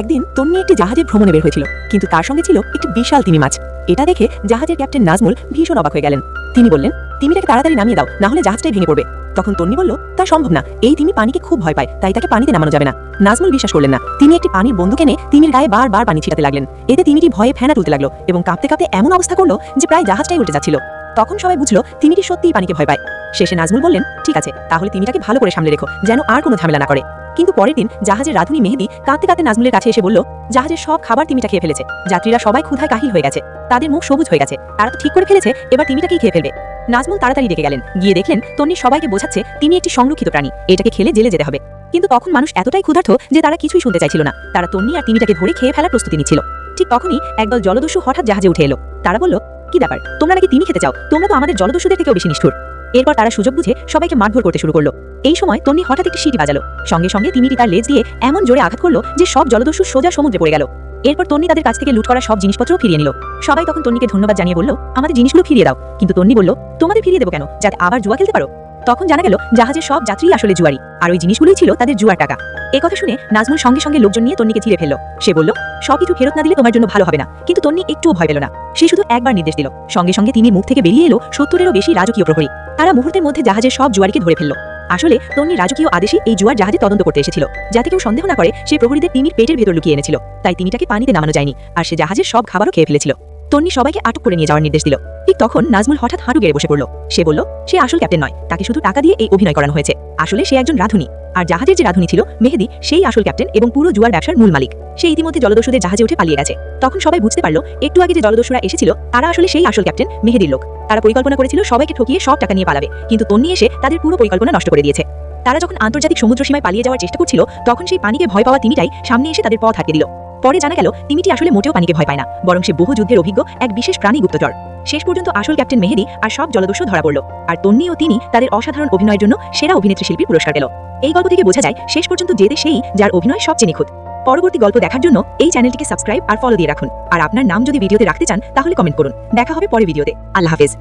একদিন তন্নি একটি জাহাজে ভ্রমণে বের হয়েছিল, কিন্তু তার সঙ্গে ছিল একটি বিশাল তিমি মাছ। এটা দেখে জাহাজের ক্যাপ্টেন নাজমুল ভীষণ অবাক হয়ে গেলেন। তিনি বললেন, তিমিটাকে তাড়াতাড়ি নামিয়ে দাও, না হলে জাহাজটাই ভেঙে পড়বে। তখন তন্নি বলল, তা সম্ভব না, এই তিমি পানিকে খুব ভয় পায়, তাই তাকে পানিতে নামানো যাবে না। নাজমুল বিশ্বাস করলেন না। তিনি একটি পানির বন্দুক এনে তিমির গায়ে বারবার পানি ছিটাতে লাগলেন। এতে তিমিটি ভয়ে ফেনা তুলতে লাগলো এবং কাঁপতে কাঁপতে এমন অবস্থা করলো যে প্রায় জাহাজটাই উল্টে যাচ্ছিল। তখন সবাই বুঝলো তিমিটি সত্যিই পানিকে ভয় পায়। শেষে নাজমুল বললেন, ঠিক আছে, তাহলে তিমিটাকে ভালো করে সামলে রেখো, যেন আর কোনো ঝামেলা না করে। কিন্তু পরের দিন জাহাজের রাধুনী মেহেদি কাঁদতে কাঁদতে নাজমুলের কাছে এসে বলল, জাহাজের সব খাবার তিমিটা খেয়ে ফেলেছে। যাত্রীরা সবাই ক্ষুধায় কাহিল হয়ে গেছে, তাদের মুখ সবুজ হয়ে গেছে। তারা তো ঠিক করে ফেলেছে, এবার তিমিটাকেই খেয়ে ফেলবে। নাজমুল তাড়াতাড়ি ডেকে গেলেন, গিয়ে দেখলেন তন্নি সবাইকে বোঝাচ্ছে তিনি একটি সংরক্ষিত প্রাণী, এটাকে খেলে জেলে যেতে হবে। কিন্তু তখন মানুষ এতটাই ক্ষুধার্ত যে তারা কিছুই শুনতে চাইছিল না। তারা তন্নি আর তিমিটাকে ধরে খেয়ে ফেলার প্রস্তুতি নিচ্ছিল। ঠিক তখনই একদল জলদস্যু হঠাৎ জাহাজে উঠে এলো। তারা বলল, কি ব্যাপার, তোমরা নাকি তিমি খেতে চাও? তোমরা তো আমাদের জলদস্যুদের থেকেও বেশি নিষ্ঠুর। এরপর তারা সুযোগ বুঝে সবাইকে মারধর করতে শুরু করলো। এই সময় তন্নি হঠাৎ একটি সিটি বাজালো। সঙ্গে সঙ্গে তিমিটি তার লেজ দিয়ে এমন জোরে আঘাত করলো যে সব জলদস্যু সোজা সমুদ্রে পড়ে গেল। এরপর তন্নি তাদের কাছ থেকে লুট করা সব জিনিসপত্র ফিরিয়ে নিল। সবাই তখন তন্নিকে ধন্যবাদ জানিয়ে বলল, আমাদের জিনিসগুলো ফিরিয়ে দাও। কিন্তু তন্নি বলল, তোমাদের ফিরিয়ে দেবো কেন, যাতে আবার জুয়া খেলতে পারো? তখন জানা গেল জাহাজের সব যাত্রী আসলে জুয়ারি, আর ওই জিনিসগুলোই ছিল তাদের জুয়ার টাকা। কথা শুনে নাজমুল সঙ্গে সঙ্গে লোকজন নিয়ে তন্নিকে ছিঁড়ে ফেলল। সে বলল, সবকিছু ফেরত না দিলে তোমার জন্য ভালো হবে না। কিন্তু তন্নি একটুও ভয় পেল না। সে শুধু একবার নির্দেশ দিল, সঙ্গে সঙ্গে তিনি মুখ থেকে বেরিয়ে এলো 70-এরও বেশি রাজকীয় প্রহরী। তারা মুহূর্তের মধ্যে জাহাজের সব জুয়ারিকে ধরে ফেলল। আসলে তন্নি রাজকীয় আদেশে এই জুয়ার জাহাজে তদন্ত করতে এসেছিল, যাতে কেউ সন্দেহ না করে সে প্রহরীদের তিমির পেটের ভেতর লুকিয়ে এনেছিল। তাই তিমিটাকে পানিতে নামানো যায়নি, আর সে জাহাজের সব খাবারও খেয়ে ফেলেছিল। তন্নি সবাইকে আটক করে নিয়ে যাওয়ার নির্দেশ দিল। ঠিক তখন নাজমুল হঠাৎ হাঁটু গেড়ে বসে পড়ল। সে বলল, সে আসল ক্যাপ্টেন নয়, তাকে শুধু টাকা দিয়ে এই অভিনয় করানো হয়েছে। আসলে সে একজন রাধুনী, আর জাহাজের যে রাধুনী ছিল মেহেদি, সেই আসল ক্যাপ্টেন এবং পুরো জুয়ার ব্যবসার মূল মালিক। সে ইতিমধ্যে জলদস্যুদের জাহাজে উঠে পালিয়ে গেছে। তখন সবাই বুঝতে পারল একটু আগে যে জলদস্যুরা এসেছিল তারা আসলে সেই আসল ক্যাপ্টেন মেহেদির লোক। তারা পরিকল্পনা করেছিল সবাইকে ঠকিয়ে সব টাকা নিয়ে পালাবে, কিন্তু তন্নি এসে তাদের পুরো পরিকল্পনা নষ্ট করে দিয়েছে। তারা যখন আন্তর্জাতিক সমুদ্র সীমায় পালিয়ে যাওয়ার চেষ্টা করছিল, তখন সেই পানিকে ভয় পাওয়া তিমিটাই সামনে এসে তাদের পথ আটকে দিল। পরে জানা গেল তিমিটি আসলে মোটেও পানিকে ভয় পায় না, বরং সে বহু যুদ্ধের অভিজ্ঞ এক বিশেষ প্রাণী গুপ্তচর। শেষ পর্যন্ত আসল ক্যাপ্টেন মেহেদি আর সব জলদস্যু ধরা পড়ল, আর তন্নি ও তিনি তাদের অসাধারণ অভিনয়ের জন্য সেরা অভিনেত্রী শিল্পীর পুরস্কার পেল। এই গল্প থেকে বোঝা যায় শেষ পর্যন্ত জেতে সেই যার অভিনয় সবচেয়ে নিখুঁত। পরবর্তী গল্প দেখার জন্য এই চ্যানেলটিকে সাবস্ক্রাইব আর ফলো দিয়ে রাখুন। আর আপনার নাম যদি ভিডিওতে রাখতে চান তাহলে কমেন্ট করুন। দেখা হবে পরের ভিডিওতে। আল্লাহ হাফেজ।